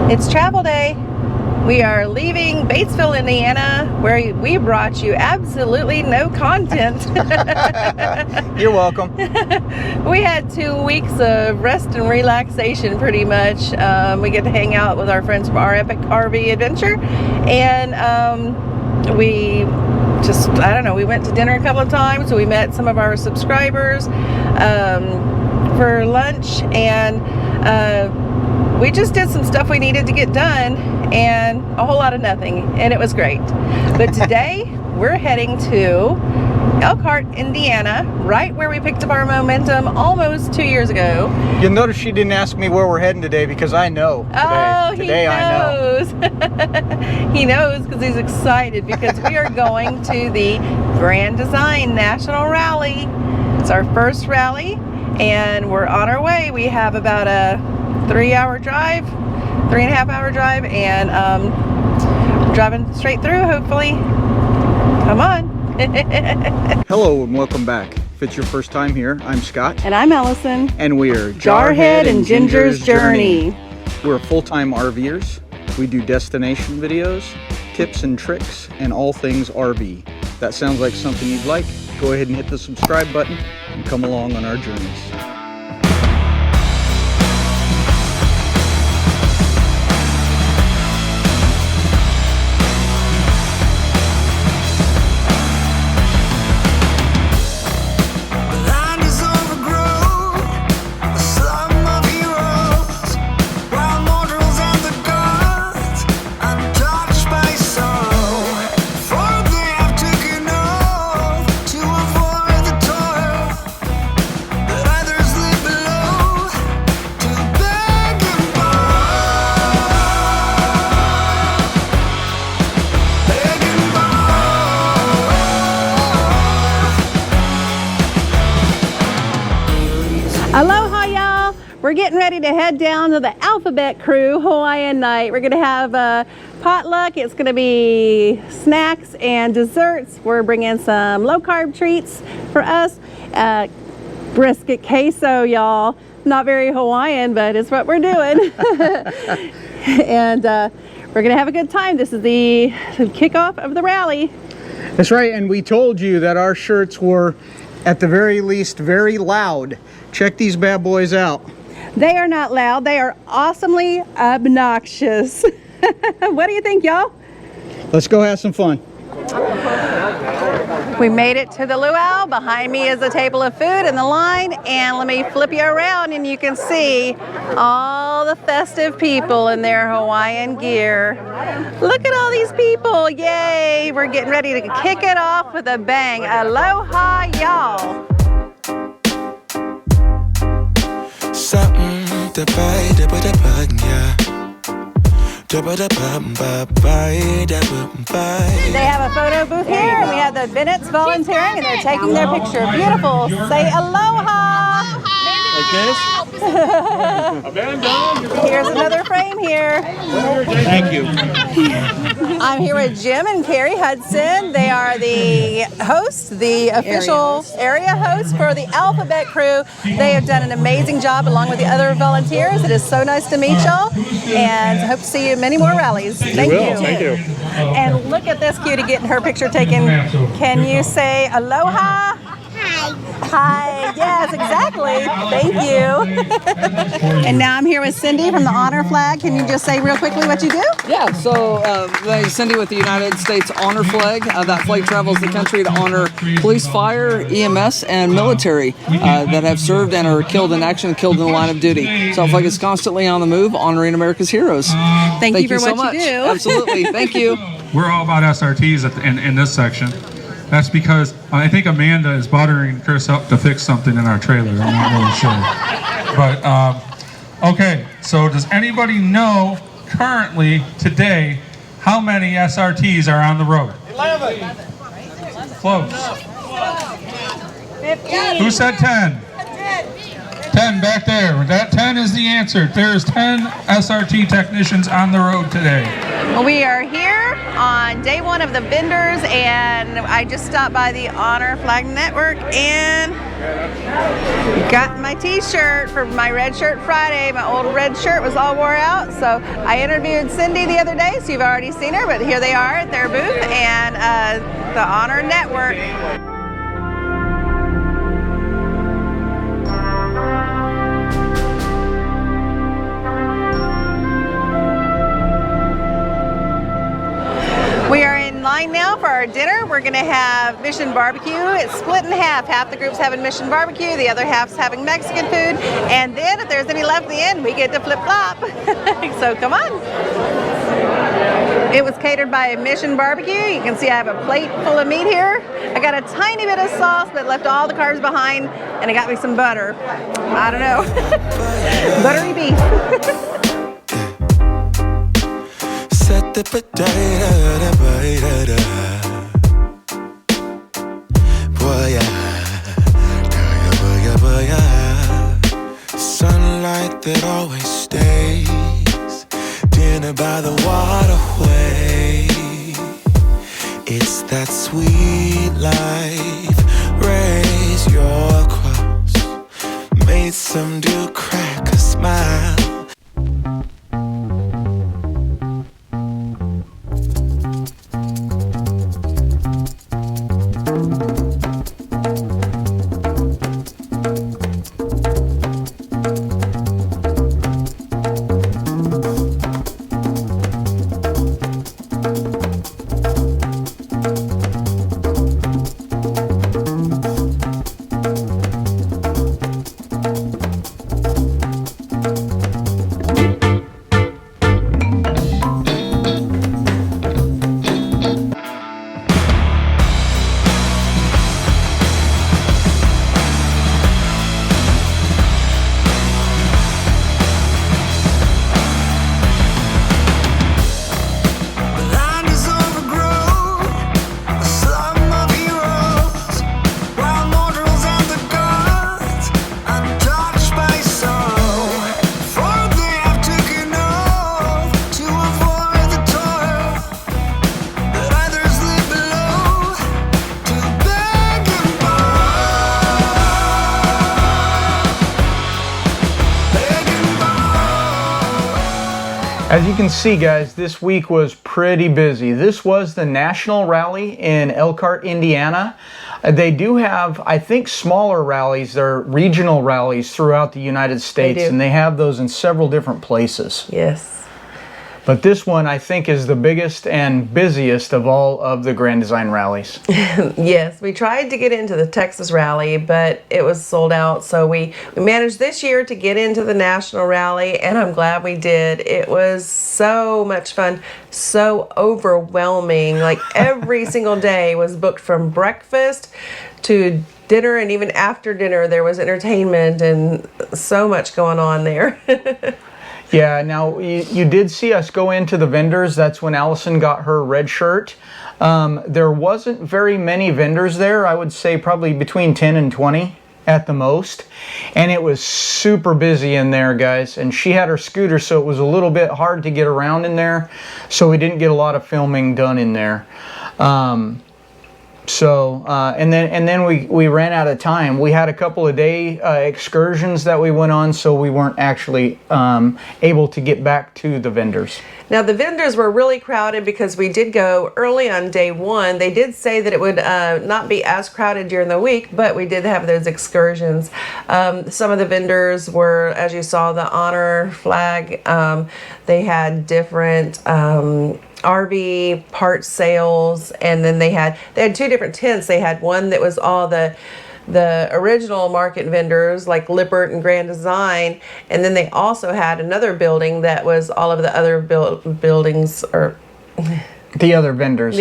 It's travel day. We are leaving Batesville, Indiana, where we brought you absolutely no content. You're welcome. We had 2 weeks of rest and relaxation pretty much. We get to hang out with our friends from our epic RV adventure, and we just, I don't know, we went to dinner a couple of times. So we met some of our subscribers for lunch, and we just did some stuff we needed to get done and a whole lot of nothing, and it was great. But today we're heading to Elkhart, Indiana, right where we picked up our momentum almost 2 years ago. You'll notice she didn't ask me where we're heading today because I know. Today I know. He knows because he's excited because we are going to the Grand Design National Rally. It's our first rally, and we're on our way. We have about a 3-hour drive, 3.5-hour drive, and driving straight through, hopefully. Come on. Hello and welcome back. If it's your first time here, I'm Scott. And I'm Allison. And we're Jarhead and Ginger's Journey. We're full-time RVers. We do destination videos, tips and tricks, and all things RV. If that sounds like something you'd like, go ahead and hit the subscribe button and come along on our journeys. Aloha, y'all. We're getting ready to head down to the Alphabet Crew Hawaiian night. We're gonna have a potluck. It's gonna be snacks and desserts. We're bringing some low carb treats for us. Brisket queso, y'all. Not very Hawaiian, but it's what we're doing. And we're gonna have a good time. This is the kickoff of the rally. That's right, and we told you that our shirts were, at the very least, very loud. Check these bad boys out. They are not loud. They are awesomely obnoxious. What do you think, y'all? Let's go have some fun. We made it to the luau. Behind me is a table of food in the line, and let me flip you around and you can see all the festive people in their Hawaiian gear. Look at all these people. Yay! We're getting ready to kick it off with a bang. Aloha, y'all. They have a photo booth here, and we have the Bennett's volunteering, and they're taking their picture. Beautiful. Say aloha. Here's another frame here. Thank you. I'm here with Jim and Carrie Hudson. They are the hosts, the official area hosts for the Alphabet Crew. They have done an amazing job along with the other volunteers. It is so nice to meet y'all, and hope to see you in many more rallies. Thank you. Thank you. And look at this cutie getting her picture taken. Can you say aloha? Hi, yes, exactly. Thank you. And now I'm here with Cindy from the Honor Flag. Can you just say real quickly what you do? Yeah, so Cindy with the United States Honor Flag. That flag travels the country to honor police, fire, EMS, and military that have served and are killed in action, killed in the line of duty. So our flag is constantly on the move, honoring America's heroes. Thank you for so what much. you do. Absolutely, thank you. We're all about SRTs in this section. That's because I think Amanda is buttering Chris up to fix something in our trailer. I'm not really sure. But, okay, so does anybody know currently, today, how many SRTs are on the road? 11. Close. 15. Who said 10? 10 back there. That 10 is the answer. There's 10 SRT technicians on the road today. We are here on day one of the vendors, and I just stopped by the Honor Flag Network and got my t-shirt for my Red Shirt Friday. My old red shirt was all wore out, so I interviewed Cindy the other day, so you've already seen her, but here they are at their booth, and the Honor Network. We are in line now for our dinner. We're going to have Mission Barbecue. It's split in half. Half the group's having Mission Barbecue, the other half's having Mexican food, and then if there's any left at the end, we get to flip-flop. So come on. It was catered by Mission Barbecue. You can see I have a plate full of meat here. I got a tiny bit of sauce, but left all the carbs behind, and I got me some butter. I don't know. Buttery beef. Set the potato, boy, sunlight that always stays, dinner by the waterway. It's that sweet life. Raise your cross, made some do crack a smile. As you can see, guys, this week was pretty busy. This was the national rally in Elkhart, Indiana. They do have, I think, smaller rallies. They're regional rallies throughout the United States, and they have those in several different places. Yes. But this one, I think, is the biggest and busiest of all of the Grand Design rallies. Yes, we tried to get into the Texas rally, but it was sold out. So we managed this year to get into the national rally, and I'm glad we did. It was so much fun, so overwhelming. Like every single day was booked from breakfast to dinner, and even after dinner there was entertainment and so much going on there. Yeah, now you did see us go into the vendors. That's when Allison got her red shirt. There wasn't very many vendors there. I would say probably between 10 and 20 at the most. And it was super busy in there, guys. And she had her scooter, so it was a little bit hard to get around in there. So we didn't get a lot of filming done in there. And then we ran out of time. We had a couple of day excursions that we went on, so we weren't actually able to get back to the vendors. Now the vendors were really crowded because we did go early on day one. They did say that it would not be as crowded during the week, but we did have those excursions. Some of the vendors were, as you saw, the Honor Flag. They had different RV part sales, and then they had two different tents. They had one that was all the original market vendors like Lippert and Grand Design, and then they also had another building that was all of the other buildings, or the other vendors,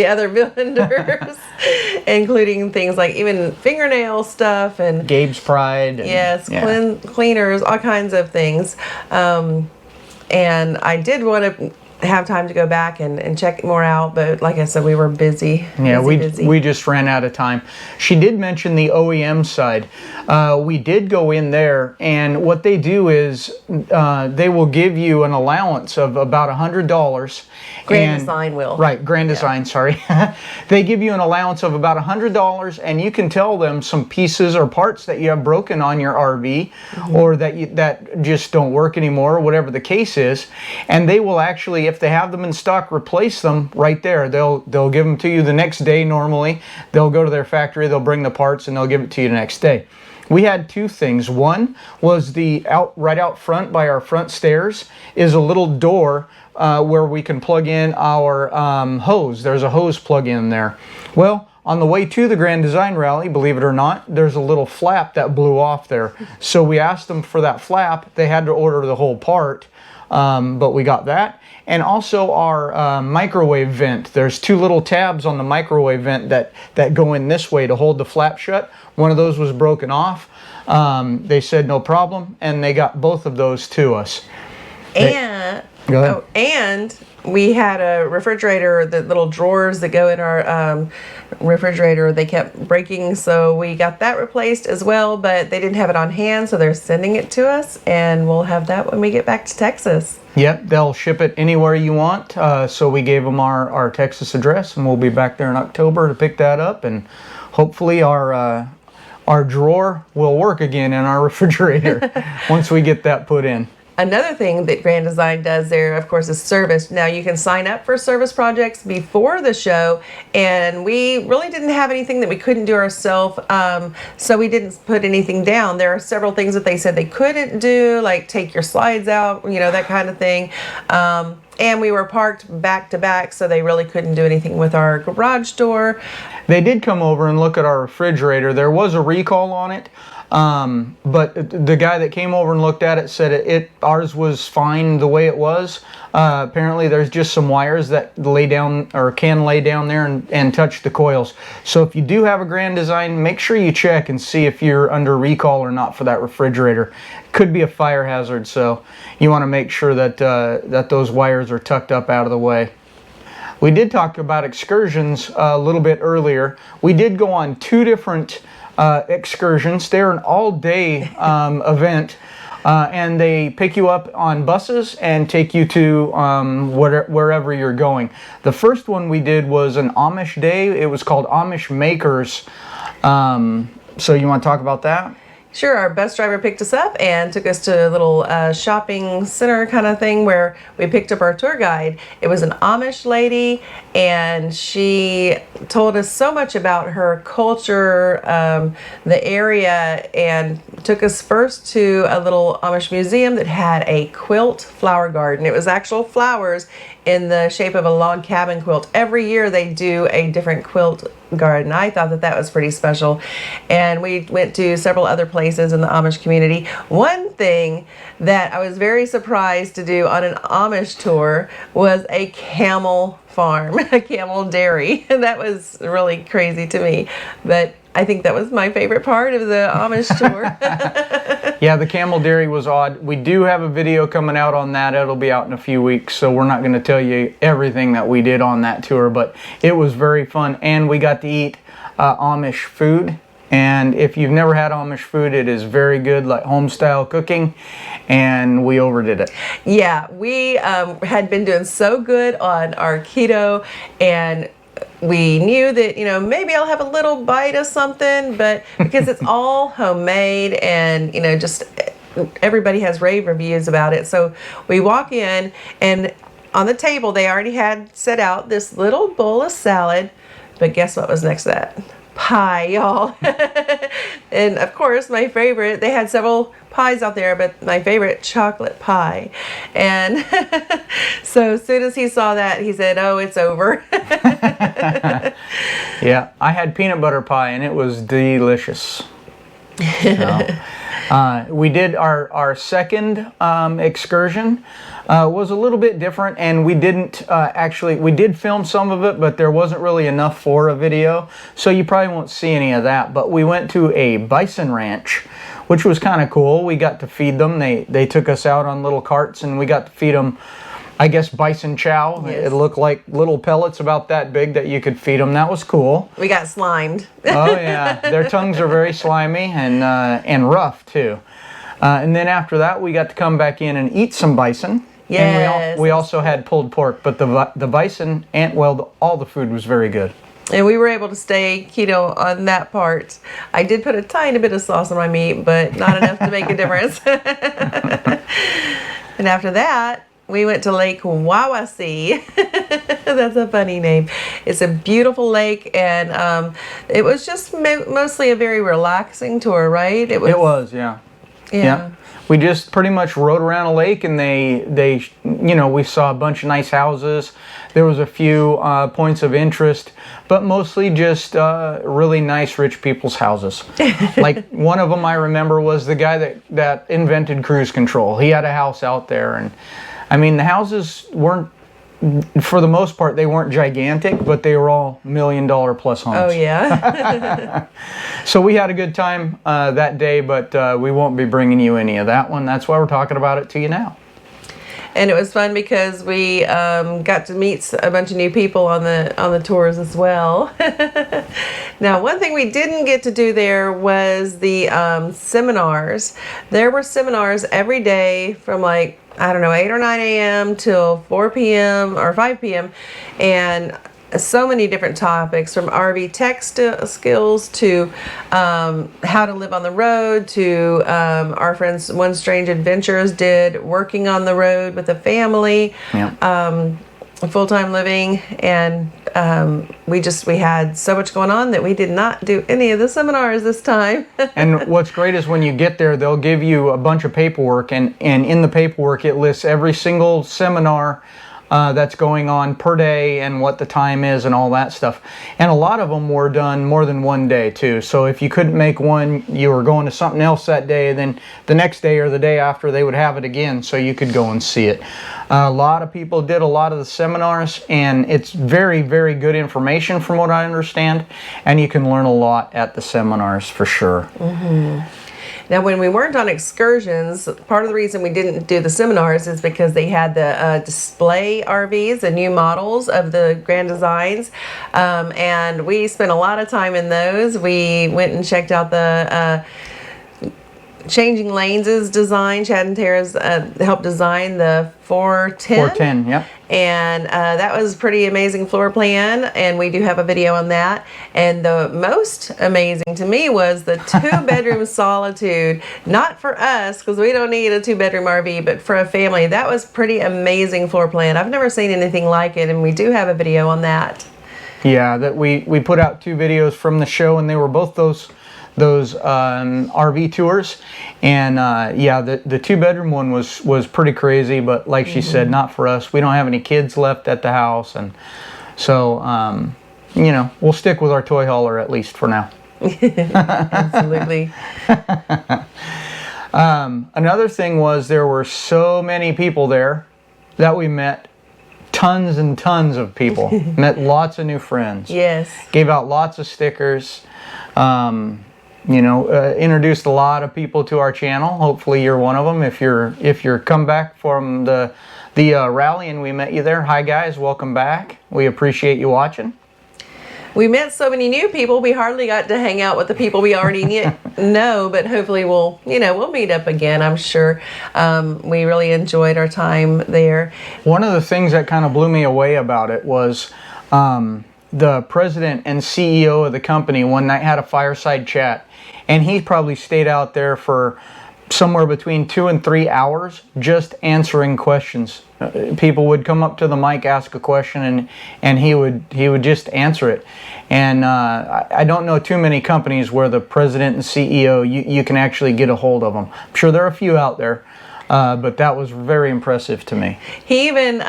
including things like even fingernail stuff and Gabe's Pride, cleaners, all kinds of things. And I did want to have time to go back and check more out, but like I said, we were busy. Yeah, busy. we just ran out of time. She did mention the OEM side. We did go in there, and what they do is they will give you an allowance of about $100. Grand Design will. Right, Grand Design, sorry. They give you an allowance of about $100, and you can tell them some pieces or parts that you have broken on your RV, or that just don't work anymore, or whatever the case is, and they will actually, if they have them in stock, replace them right there. They'll give them to you the next day normally. They'll go to their factory, they'll bring the parts, and they'll give it to you the next day. We had two things. One was right out front by our front stairs is a little door where we can plug in our hose. There's a hose plug in there. Well, on the way to the Grand Design Rally, believe it or not, there's a little flap that blew off there. So we asked them for that flap. They had to order the whole part, but we got that. And also our microwave vent. There's two little tabs on the microwave vent that go in this way to hold the flap shut. One of those was broken off. They said no problem, and they got both of those to us. And Go ahead. And we had a refrigerator, the little drawers that go in our refrigerator, they kept breaking, so we got that replaced as well, but they didn't have it on hand, so they're sending it to us, and we'll have that when we get back to Texas. Yep, they'll ship it anywhere you want. So we gave them our Texas address, and we'll be back there in October to pick that up, and hopefully our drawer will work again in our refrigerator once we get that put in. Another thing that Grand Design does there, of course, is service. Now, you can sign up for service projects before the show, and we really didn't have anything that we couldn't do ourselves, so we didn't put anything down. There are several things that they said they couldn't do, like take your slides out, you know, that kind of thing. And we were parked back to back, so they really couldn't do anything with our garage door. They did come over and look at our refrigerator. There was a recall on it. But the guy that came over and looked at it said ours was fine the way it was. Apparently there's just some wires that lay down or can lay down there and touch the coils. So if you do have a Grand Design, make sure you check and see if you're under recall or not for that refrigerator. Could be a fire hazard, so you want to make sure that that those wires are tucked up out of the way. We did talk about excursions a little bit earlier. We did go on two different excursions. They're an all-day event, and they pick you up on buses and take you to wherever you're going. The first one we did was an Amish day. It was called Amish Makers. So you want to talk about that? Sure, our bus driver picked us up and took us to a little shopping center kind of thing where we picked up our tour guide. It was an Amish lady, and she told us so much about her culture, the area, and took us first to a little Amish museum that had a quilt flower garden. It was actual flowers in the shape of a log cabin quilt. Every year they do a different quilt garden. I thought that was pretty special. And we went to several other places in the Amish community. One thing that I was very surprised to do on an Amish tour was a camel farm, a camel dairy. That was really crazy to me, but I think that was my favorite part of the Amish tour. Yeah, the camel dairy was odd. We do have a video coming out on that. It'll be out in a few weeks, so we're not going to tell you everything that we did on that tour, but it was very fun, and we got to eat Amish food. And if you've never had Amish food, it is very good, like home-style cooking, and we overdid it. Yeah, we had been doing so good on our keto, and we knew that, you know, maybe I'll have a little bite of something, but because it's all homemade and, you know, just everybody has rave reviews about it. So we walk in, and on the table they already had set out this little bowl of salad, but guess what was next to that? Pie, y'all. And of course my favorite, they had several pies out there, but my favorite, chocolate pie. And so as soon as he saw that, he said, oh, it's over. Yeah, I had peanut butter pie, and it was delicious. So, we did our second excursion. Was a little bit different, and we didn't we did film some of it, but there wasn't really enough for a video, so you probably won't see any of that. But we went to a bison ranch, which was kind of cool. We got to feed them. They took us out on little carts, and we got to feed them I guess, bison chow. Yes. It looked like little pellets about that big that you could feed them. That was cool. We got slimed. Oh yeah, their tongues are very slimy and rough too. And then after that, we got to come back in and eat some bison. Yes. And we also had pulled pork, but the bison and all the food was very good. And we were able to stay keto on that part. I did put a tiny bit of sauce on my meat, but not enough to make a difference. And after that, we went to Lake Wawasee. That's a funny name. It's a beautiful lake, and it was just mostly a very relaxing tour, right? It was, yeah. Yeah. We just pretty much rode around a lake, and we saw a bunch of nice houses. There was a few points of interest, but mostly just really nice rich people's houses. Like one of them I remember was the guy that invented cruise control. He had a house out there, and I mean the houses weren't, for the most part, they weren't gigantic, but they were all $1 million plus homes. Oh yeah. So we had a good time that day, but we won't be bringing you any of that one. That's why we're talking about it to you now. And it was fun because we got to meet a bunch of new people on the tours as well. Now, one thing we didn't get to do there was the seminars. There were seminars every day from like, I don't know, 8 or 9 a.m. till 4 p.m. or 5 p.m. And so many different topics, from RV tech skills to how to live on the road to our friends One Strange Adventures did working on the road with a family, full-time living, and we had so much going on that we did not do any of the seminars this time. And what's great is when you get there, they'll give you a bunch of paperwork, and in the paperwork it lists every single seminar that's going on per day and what the time is and all that stuff. And a lot of them were done more than one day too. So if you couldn't make one, you were going to something else that day, then the next day or the day after they would have it again so you could go and see it. A lot of people did a lot of the seminars, and it's very, very good information from what I understand, and you can learn a lot at the seminars for sure. Mm-hmm. Now, when we weren't on excursions, part of the reason we didn't do the seminars is because they had the display RVs, the new models of the Grand Designs, and we spent a lot of time in those. We went and checked out the Changing Lanes' design. Chad and Tara's helped design the 410. 410, yep. And that was a pretty amazing floor plan, and we do have a video on that. And the most amazing to me was the 2-bedroom Solitude. Not for us, because we don't need a 2-bedroom RV, but for a family. That was pretty amazing floor plan. I've never seen anything like it, and we do have a video on that. Yeah, that we put out 2 videos from the show, and they were both those RV tours, and yeah, the 2-bedroom one was pretty crazy, but like she said, not for us. We don't have any kids left at the house, and so we'll stick with our toy hauler at least for now. Absolutely. Another thing was there were so many people there that we met. Tons and tons of people. Met lots of new friends. Yes. Gave out lots of stickers. Introduced a lot of people to our channel. Hopefully you're one of them. If you're come back from the rally and we met you there, hi guys, welcome back. We appreciate you watching. We met so many new people, we hardly got to hang out with the people we already know, but hopefully we'll meet up again, I'm sure. We really enjoyed our time there. One of the things that kind of blew me away about it was the president and CEO of the company one night had a fireside chat, and he probably stayed out there for somewhere between 2 and 3 hours just answering questions. People would come up to the mic, ask a question, and he would just answer it. And I don't know too many companies where the president and CEO, you can actually get a hold of them. I'm sure there are a few out there. But that was very impressive to me. He even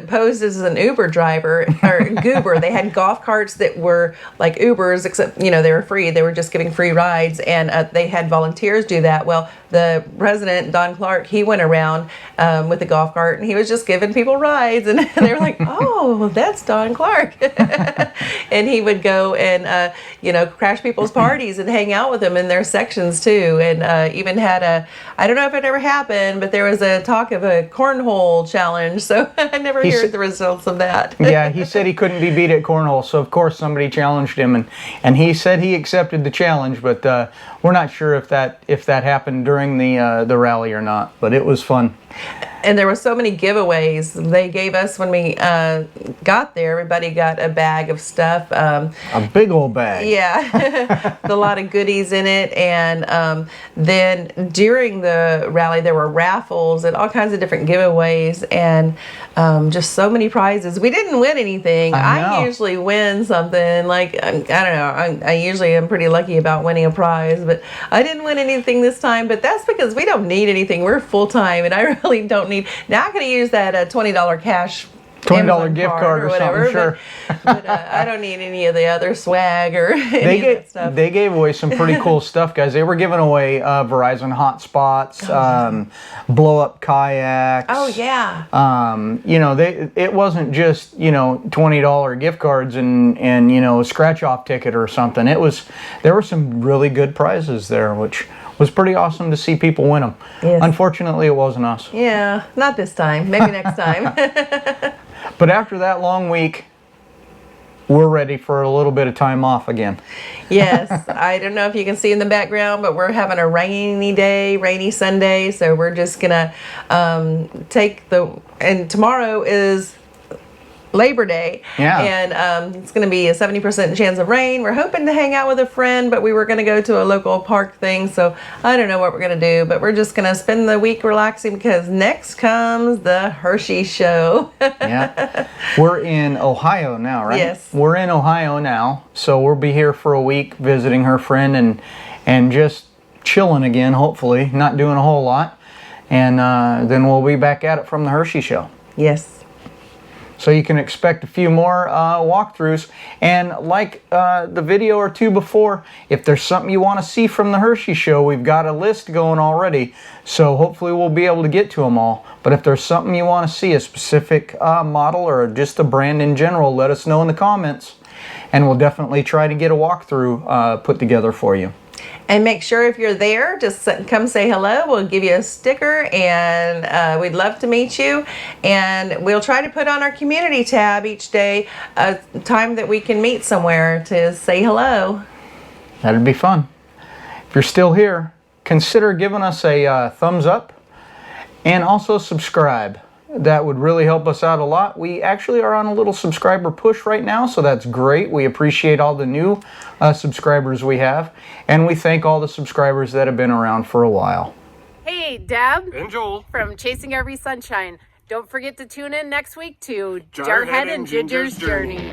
posed as an Uber driver, or Goober. They had golf carts that were like Ubers, except, they were free. They were just giving free rides, and they had volunteers do that. Well, the president, Don Clark, he went around with the golf cart, and he was just giving people rides, and they were like, oh, that's Don Clark. And he would go and, crash people's parties and hang out with them in their sections, too. And even had I don't know if it ever happened, but there was a talk of a cornhole challenge, so I never heard the results of that. Yeah, he said he couldn't be beat at cornhole, so of course somebody challenged him, and he said he accepted the challenge, but we're not sure if that happened during the rally or not, but it was fun. And there were so many giveaways they gave us when we got there. Everybody got a bag of stuff. A big old bag. Yeah, with a lot of goodies in it. And then during the rally, there were raffles and all kinds of different giveaways, and just so many prizes. We didn't win anything. I usually win something. Like, I don't know. I usually am pretty lucky about winning a prize, but I didn't win anything this time. But that's because we don't need anything. We're full time, and I really don't need. Now I could use that $20 cash. $20 gift card or whatever, sure. But I don't need any of the other swag or any of that stuff. They gave away some pretty cool stuff, guys. They were giving away Verizon hotspots, blow-up kayaks. Oh, yeah. You know, it wasn't just, you know, $20 gift cards and you know, a scratch-off ticket or something. There were some really good prizes there, which was pretty awesome to see people win them. Yes. Unfortunately, it wasn't us. Yeah, not this time. Maybe next time. But after that long week, we're ready for a little bit of time off again. Yes, I don't know if you can see in the background, but we're having a rainy day, rainy Sunday, so we're just gonna and tomorrow is Labor Day. Yeah. And it's going to be a 70% chance of rain. We're hoping to hang out with a friend, but we were going to go to a local park thing, so I don't know what we're going to do, but we're just going to spend the week relaxing because next comes the Hershey Show. Yeah. We're in Ohio now, right? Yes. We're in Ohio now, so we'll be here for a week visiting her friend and just chilling again, hopefully, not doing a whole lot. And then we'll be back at it from the Hershey Show. Yes. So you can expect a few more walkthroughs. And like the video or two before, if there's something you want to see from the Hershey Show, we've got a list going already. So hopefully we'll be able to get to them all. But if there's something you want to see, a specific model or just a brand in general, let us know in the comments. And we'll definitely try to get a walkthrough put together for you. And make sure if you're there, just come say hello. We'll give you a sticker, and we'd love to meet you. And we'll try to put on our community tab each day a time that we can meet somewhere to say hello. That'd be fun. If you're still here, consider giving us a thumbs up and also subscribe. That would really help us out a lot. We actually are on a little subscriber push right now, so that's great. We appreciate all the new subscribers we have, and we thank all the subscribers that have been around for a while. Hey, Deb. And Joel. From Chasing Every Sunshine. Don't forget to tune in next week to Jarhead Jarhead and Ginger's Journey.